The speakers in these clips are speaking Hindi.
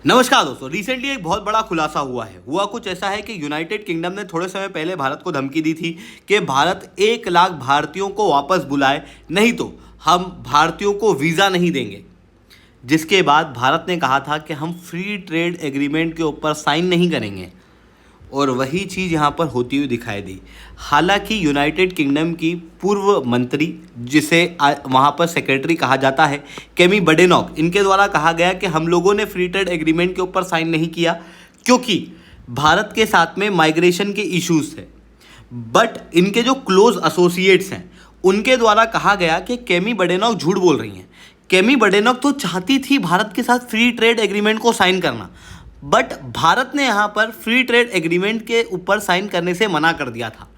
नमस्कार दोस्तों। रिसेंटली एक बहुत बड़ा खुलासा हुआ कुछ ऐसा है कि यूनाइटेड किंगडम ने थोड़े समय पहले भारत को धमकी दी थी कि भारत 1 लाख भारतीयों को वापस बुलाए, नहीं तो हम भारतीयों को वीज़ा नहीं देंगे। जिसके बाद भारत ने कहा था कि हम फ्री ट्रेड एग्रीमेंट के ऊपर साइन नहीं करेंगे, और वही चीज़ यहाँ पर होती हुई दिखाई दी। हालांकि यूनाइटेड किंगडम की पूर्व मंत्री, जिसे वहाँ पर सेक्रेटरी कहा जाता है, केमी बडेनॉक, इनके द्वारा कहा गया कि हम लोगों ने फ्री ट्रेड एग्रीमेंट के ऊपर साइन नहीं किया क्योंकि भारत के साथ में माइग्रेशन के इश्यूज थे। बट इनके जो क्लोज एसोसिएट्स हैं उनके द्वारा कहा गया कि केमी बडेनॉक झूठ बोल रही हैं। केमी बडेनॉक तो चाहती थी भारत के साथ फ्री ट्रेड एग्रीमेंट को साइन करना, बट भारत ने यहाँ पर फ्री ट्रेड एग्रीमेंट के ऊपर साइन करने से मना कर दिया था।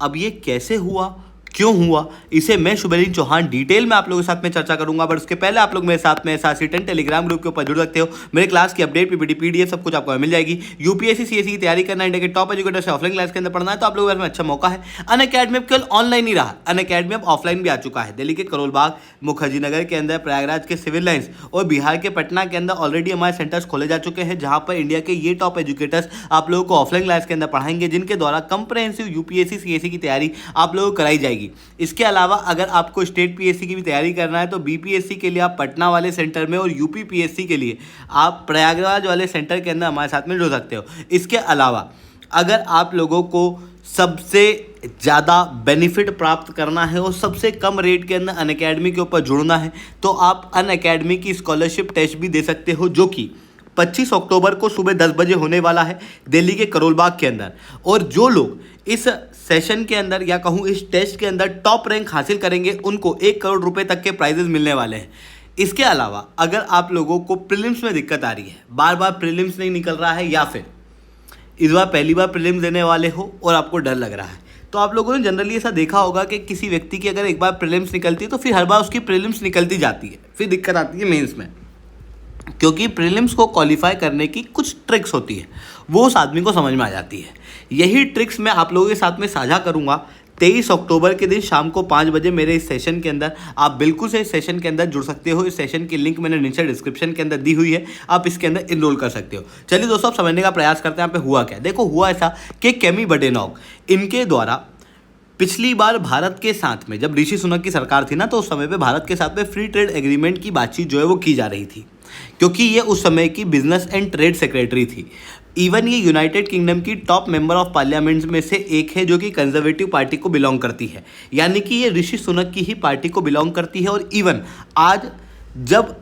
अब ये कैसे हुआ, क्यों हुआ, इसे मैं शुभेंद्र चौहान डिटेल में आप लोगों के साथ में चर्चा करूंगा। बट उसके पहले आप लोग मेरे साथ में SRC10 टेलीग्राम ग्रुप के ऊपर जुड़ सकते हो। मेरे क्लास की अपडेट पीपीटी पीडीएफ सब कुछ आपको मिल जाएगी। यूपीएससी सीएससी की तैयारी करना, इंडिया के टॉप एजुकेटर से ऑफलाइन क्लास के अंदर पढ़ना है तो आप लोगों के पास में अच्छा मौका है। अनअकैडमी अब केवल ऑनलाइन ही रहा, अनअकैडमी अब ऑफलाइन भी आ चुका है। दिल्ली के करोल बाग, मुखर्जी नगर के अंदर, प्रयागराज के सिविल लाइन्स और बिहार के पटना के अंदर ऑलरेडी हमारे सेंटर्स खोले जा चुके हैं, जहां पर इंडिया के ये टॉप एजुकेटर्स आप लोगों को ऑफलाइन क्लास के अंदर पढ़ाएंगे, जिनके द्वारा कंप्रहेंसिव यूपीएससी सीएससी की तैयारी आप लोगों को कराई जाएगी। इसके अलावा अगर आपको स्टेट पीएससी की भी तैयारी करना है तो बीपीएससी के लिए आप पटना वाले सेंटर में और यूपी पीएससी के लिए आप प्रयागराज वाले सेंटर के अंदर हमारे साथ में जुड़ सकते हो। इसके अलावा अगर आप लोगों को सबसे ज़्यादा बेनिफिट प्राप्त करना है और सबसे कम रेट के अंदर अनअकैडमी के ऊपर जुड़ना है तो आप अनअकैडमी की स्कॉलरशिप टेस्ट भी दे सकते हो, जो कि 25 अक्टूबर को सुबह 10 बजे होने वाला है दिल्ली के करोल बाग के अंदर। और जो लोग इस सेशन के अंदर या कहूँ इस टेस्ट के अंदर टॉप रैंक हासिल करेंगे उनको 1 करोड़ रुपए तक के प्राइजेस मिलने वाले हैं। इसके अलावा अगर आप लोगों को प्रीलिम्स में दिक्कत आ रही है, बार बार प्रीलिम्स नहीं निकल रहा है, या फिर इस बार पहली बार प्रीलिम्स देने वाले हो और आपको डर लग रहा है, तो आप लोगों ने जनरली ऐसा देखा होगा कि किसी व्यक्ति की अगर एक बार प्रीलिम्स निकलती है तो फिर हर बार उसकी प्रीलिम्स निकलती जाती है, फिर दिक्कत आती है मेंस में। क्योंकि प्रीलिम्स को क्वालिफाई करने की कुछ ट्रिक्स होती है, वो उस आदमी को समझ में आ जाती है। यही ट्रिक्स मैं आप लोगों के साथ में साझा करूंगा 23 अक्टूबर के दिन शाम को 5 बजे मेरे इस सेशन के अंदर। आप बिल्कुल से इस सेशन के अंदर जुड़ सकते हो। इस सेशन की लिंक मैंने नीचे डिस्क्रिप्शन के अंदर दी हुई है, आप इसके अंदर इनरोल कर सकते हो। चलिए दोस्तों, आप समझने का प्रयास करते हैं यहाँ पे हुआ क्या। देखो, हुआ ऐसा कि केमी बडेनॉक, इनके द्वारा पिछली बार भारत के साथ में जब ऋषि सुनक की सरकार थी ना, तो उस समय पे भारत के साथ में फ्री ट्रेड एग्रीमेंट की बातचीत जो है वो की जा रही थी, क्योंकि ये उस समय की बिजनेस एंड ट्रेड सेक्रेटरी थी। इवन ये यूनाइटेड किंगडम की टॉप मेंबर ऑफ पार्लियामेंट में से एक है, जो कि कंजर्वेटिव पार्टी को बिलोंग करती है, यानी कि ये ऋषि सुनक की ही पार्टी को बिलोंग करती है। और इवन आज जब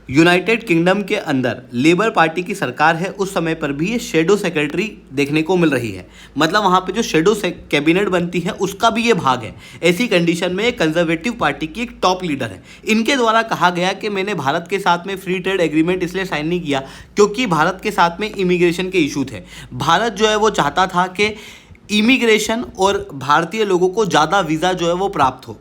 यूनाइटेड किंगडम के अंदर लेबर पार्टी की सरकार है, उस समय पर भी ये शेडो सेक्रेटरी देखने को मिल रही है। मतलब वहाँ पे जो शेडो कैबिनेट बनती है उसका भी ये भाग है। ऐसी कंडीशन में कंजर्वेटिव पार्टी की एक टॉप लीडर है। इनके द्वारा कहा गया कि मैंने भारत के साथ में फ्री ट्रेड एग्रीमेंट इसलिए साइन नहीं किया क्योंकि भारत के साथ में इमिग्रेशन के इशू थे। भारत जो है वो चाहता था कि इमिग्रेशन और भारतीय लोगों को ज़्यादा वीज़ा जो है वो प्राप्त हो।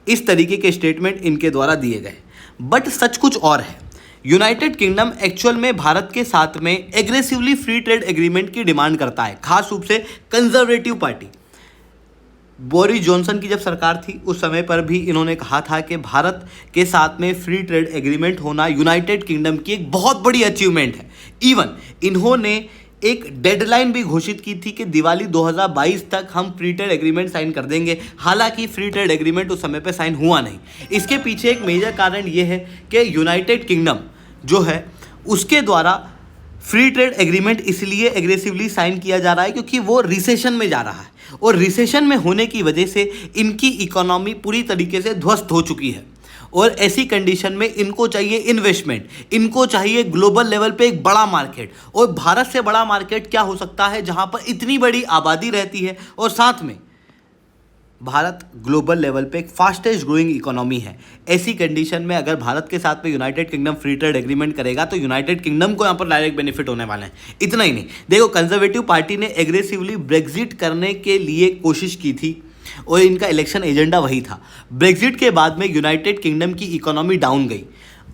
इस तरीके के स्टेटमेंट इनके द्वारा दिए गए। बट सच कुछ और है। यूनाइटेड किंगडम एक्चुअल में भारत के साथ में एग्रेसिवली फ्री ट्रेड एग्रीमेंट की डिमांड करता है, खास रूप से कंजर्वेटिव पार्टी। बोरिस जॉनसन की जब सरकार थी उस समय पर भी इन्होंने कहा था कि भारत के साथ में फ्री ट्रेड एग्रीमेंट होना यूनाइटेड किंगडम की एक बहुत बड़ी अचीवमेंट है। इवन इन्होंने एक डेडलाइन भी घोषित की थी कि दिवाली 2022 तक हम फ्री ट्रेड एग्रीमेंट साइन कर देंगे। हालांकि फ्री ट्रेड एग्रीमेंट उस समय पे साइन हुआ नहीं। इसके पीछे एक मेजर कारण ये है कि यूनाइटेड किंगडम जो है उसके द्वारा फ्री ट्रेड एग्रीमेंट इसलिए एग्रेसिवली साइन किया जा रहा है क्योंकि वो रिसेशन में जा रहा है, और रिसेशन में होने की वजह से इनकी इकोनॉमी पूरी तरीके से ध्वस्त हो चुकी है। और ऐसी कंडीशन में इनको चाहिए इन्वेस्टमेंट, इनको चाहिए ग्लोबल लेवल पे एक बड़ा मार्केट। और भारत से बड़ा मार्केट क्या हो सकता है जहां पर इतनी बड़ी आबादी रहती है और साथ में भारत ग्लोबल लेवल पे एक फास्टेस्ट ग्रोइंग इकोनॉमी है। ऐसी कंडीशन में अगर भारत के साथ में United kingdom free trade agreement करेगा तो यूनाइटेड किंगडम को यहाँ पर डायरेक्ट बेनिफिट होने वाले हैं। इतना ही नहीं, देखो, कंजर्वेटिव पार्टी ने एग्रेसिवली ब्रेक्जिट करने के लिए कोशिश की थी और इनका इलेक्शन एजेंडा वही था। ब्रेक्जिट के बाद में यूनाइटेड किंगडम की इकोनॉमी डाउन गई।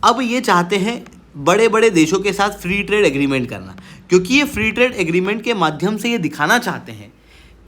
अब ये चाहते हैं बड़े बड़े देशों के साथ फ्री ट्रेड एग्रीमेंट करना, क्योंकि ये फ्री ट्रेड एग्रीमेंट के माध्यम से ये दिखाना चाहते हैं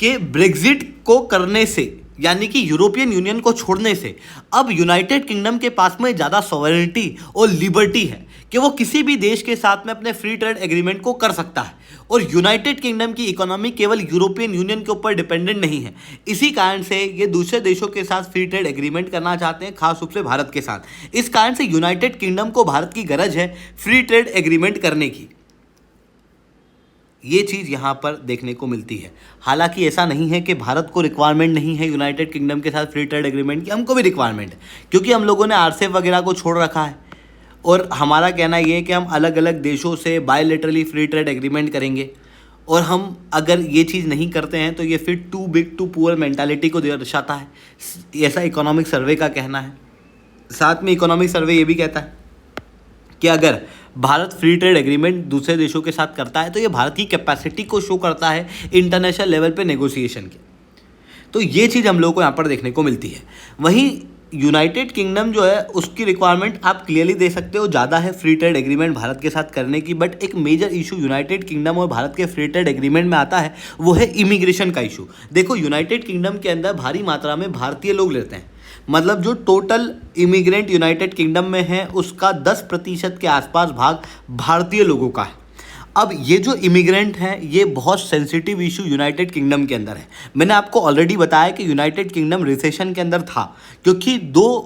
कि ब्रेक्जिट को करने से यानी कि यूरोपियन यूनियन को छोड़ने से अब यूनाइटेड किंगडम के पास में ज़्यादा सॉवरेनिटी और लिबर्टी है कि वो किसी भी देश के साथ में अपने फ्री ट्रेड एग्रीमेंट को कर सकता है। और यूनाइटेड किंगडम की इकोनॉमी केवल यूरोपियन यूनियन के ऊपर डिपेंडेंट नहीं है। इसी कारण से ये दूसरे देशों के साथ फ्री ट्रेड एग्रीमेंट करना चाहते हैं, खास रूप से भारत के साथ। इस कारण से यूनाइटेड किंगडम को भारत की गरज है फ्री ट्रेड एग्रीमेंट करने की। ये चीज़ यहाँ पर देखने को मिलती है। हालांकि ऐसा नहीं है कि भारत को रिक्वायरमेंट नहीं है यूनाइटेड किंगडम के साथ फ्री ट्रेड एग्रीमेंट की, हमको भी रिक्वायरमेंट है, क्योंकि हम लोगों ने आरसीईएफ वगैरह को छोड़ रखा है। और हमारा कहना ये है कि हम अलग अलग देशों से बायलैटरली फ्री ट्रेड एग्रीमेंट करेंगे। और हम अगर ये चीज़ नहीं करते हैं तो ये फिर too big too poor mentality को दर्शाता है, ऐसा इकोनॉमिक सर्वे का कहना है। साथ में इकोनॉमिक सर्वे ये भी कहता है कि अगर भारत फ्री ट्रेड एग्रीमेंट दूसरे देशों के साथ करता है तो ये भारत की कैपेसिटी को शो करता है इंटरनेशनल लेवल पे नेगोशिएशन की। तो ये चीज़ हम लोगों को यहाँ पर देखने को मिलती है। वहीं यूनाइटेड किंगडम जो है उसकी रिक्वायरमेंट आप क्लियरली दे सकते हो ज़्यादा है फ्री ट्रेड एग्रीमेंट भारत के साथ करने की। बट एक मेजर इशू यूनाइटेड किंगडम और भारत के फ्री ट्रेड एग्रीमेंट में आता है, वो है इमिग्रेशन का इशू। देखो, यूनाइटेड किंगडम के अंदर भारी मात्रा में भारतीय लोग रहते हैं। मतलब जो टोटल इमिग्रेंट यूनाइटेड किंगडम में है उसका 10% के आसपास भाग भारतीय लोगों का है। अब ये जो इमिग्रेंट हैं ये बहुत सेंसिटिव इशू यूनाइटेड किंगडम के अंदर है। मैंने आपको ऑलरेडी बताया कि यूनाइटेड किंगडम रिसेशन के अंदर था, क्योंकि 2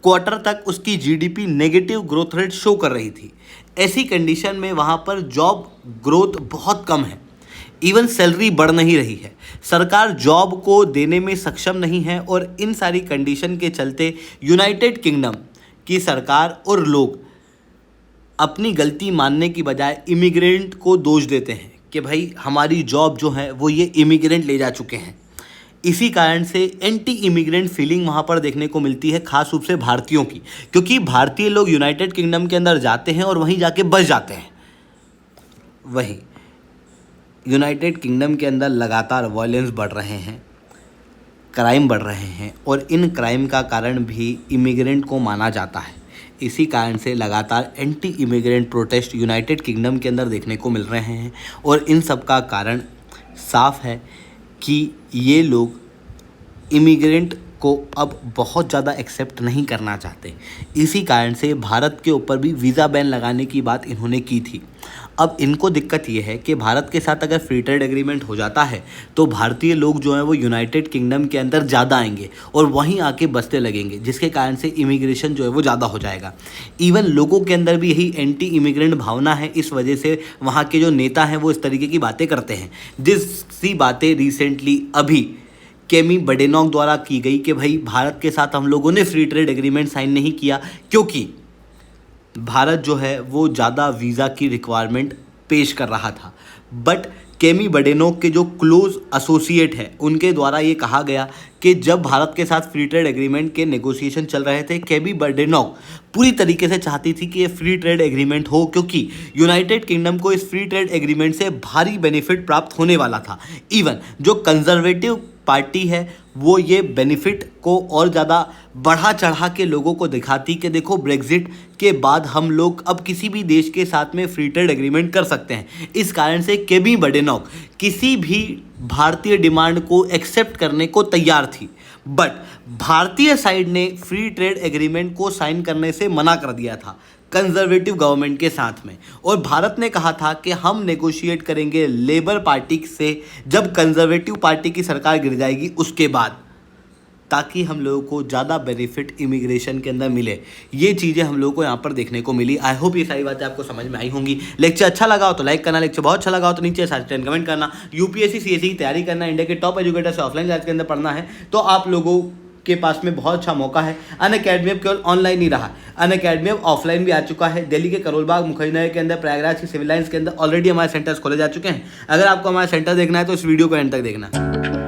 क्वार्टर तक उसकी GDP negative growth rate show कर रही थी। ऐसी कंडीशन में वहाँ पर जॉब ग्रोथ बहुत कम है, इवन सैलरी बढ़ नहीं रही है, सरकार जॉब को देने में सक्षम नहीं है। और इन सारी कंडीशन के चलते यूनाइटेड किंगडम की सरकार और लोग अपनी गलती मानने की बजाय इमिग्रेंट को दोष देते हैं कि भाई हमारी जॉब जो है वो ये इमिग्रेंट ले जा चुके हैं। इसी कारण से एंटी इमिग्रेंट फीलिंग वहाँ पर देखने को मिलती है, खास रूप से भारतीयों की, क्योंकि भारतीय लोग यूनाइटेड किंगडम के अंदर जाते हैं और वहीं जाके बस जाते हैं। वहीं यूनाइटेड किंगडम के अंदर लगातार वायलेंस बढ़ रहे हैं, क्राइम बढ़ रहे हैं, और इन क्राइम का कारण भी इमिग्रेंट को माना जाता है। इसी कारण से लगातार anti immigrant protest United kingdom के अंदर देखने को मिल रहे हैं। और इन सब का कारण साफ है कि ये लोग इमिग्रेंट को अब बहुत ज़्यादा एक्सेप्ट नहीं करना चाहते। इसी कारण से भारत के ऊपर भी वीज़ा बैन लगाने की बात इन्होंने की थी। अब इनको दिक्कत ये है कि भारत के साथ अगर फ्री ट्रेड एग्रीमेंट हो जाता है तो भारतीय लोग जो हैं वो यूनाइटेड किंगडम के अंदर ज़्यादा आएंगे और वहीं आके बसने लगेंगे, जिसके कारण से इमिग्रेशन जो है वो ज़्यादा हो जाएगा। इवन लोगों के अंदर भी यही एंटी इमिग्रेंट भावना है, इस वजह से वहाँ के जो नेता हैं वो इस तरीके की बातें करते हैं। जिसकी बातें रिसेंटली अभी केमी बडेनॉक द्वारा की गई कि भाई भारत के साथ हम लोगों ने फ्री ट्रेड एग्रीमेंट साइन नहीं किया क्योंकि भारत जो है वो ज़्यादा वीज़ा की रिक्वायरमेंट पेश कर रहा था। बट केमी बडेनॉक के जो क्लोज एसोसिएट है उनके द्वारा ये कहा गया कि जब भारत के साथ फ्री ट्रेड एग्रीमेंट के नेगोशिएशन चल रहे थे, केमी बडेनॉक पूरी तरीके से चाहती थी कि ये फ्री ट्रेड एग्रीमेंट हो, क्योंकि यूनाइटेड किंगडम को इस फ्री ट्रेड एग्रीमेंट से भारी बेनिफिट प्राप्त होने वाला था। इवन जो कंजर्वेटिव पार्टी है वो ये बेनिफिट को और ज़्यादा बढ़ा चढ़ा के लोगों को दिखाती कि देखो ब्रेग्जिट के बाद हम लोग अब किसी भी देश के साथ में फ्री ट्रेड एग्रीमेंट कर सकते हैं। इस कारण से केमी बडेनॉक किसी भी भारतीय डिमांड को एक्सेप्ट करने को तैयार थी, बट भारतीय साइड ने फ्री ट्रेड एग्रीमेंट को साइन करने से मना कर दिया था कंजर्वेटिव गवर्नमेंट के साथ में। और भारत ने कहा था कि हम नेगोशिएट करेंगे लेबर पार्टी से जब कंजर्वेटिव पार्टी की सरकार गिर जाएगी उसके बाद, ताकि हम लोगों को ज़्यादा बेनिफिट इमिग्रेशन के अंदर मिले। ये चीज़ें हम लोगों को यहाँ पर देखने को मिली। आई होप ये सारी बातें आपको समझ में आई होंगी। लेक्चर अच्छा लगा हो तो लाइक करना, लेक्चर बहुत अच्छा लगा हो तो नीचे साथ कमेंट करना। यूपीएससी सीएससी की तैयारी करना, इंडिया के टॉप एजुकेटर से ऑफलाइन क्लास के अंदर पढ़ना है तो आप लोगों के पास में बहुत अच्छा मौका है। अनअकैडमी अब केवल ऑनलाइन ही रहा, अनअकैडमी अब ऑफलाइन भी आ चुका है। दिल्ली के करोलबाग, मुखर्जी के अंदर, प्रयागराज की सिविल लाइंस के अंदर ऑलरेडी हमारे सेंटर्स खोले जा चुके हैं। अगर आपको हमारा सेंटर देखना है तो इस वीडियो को एंड तक देखना।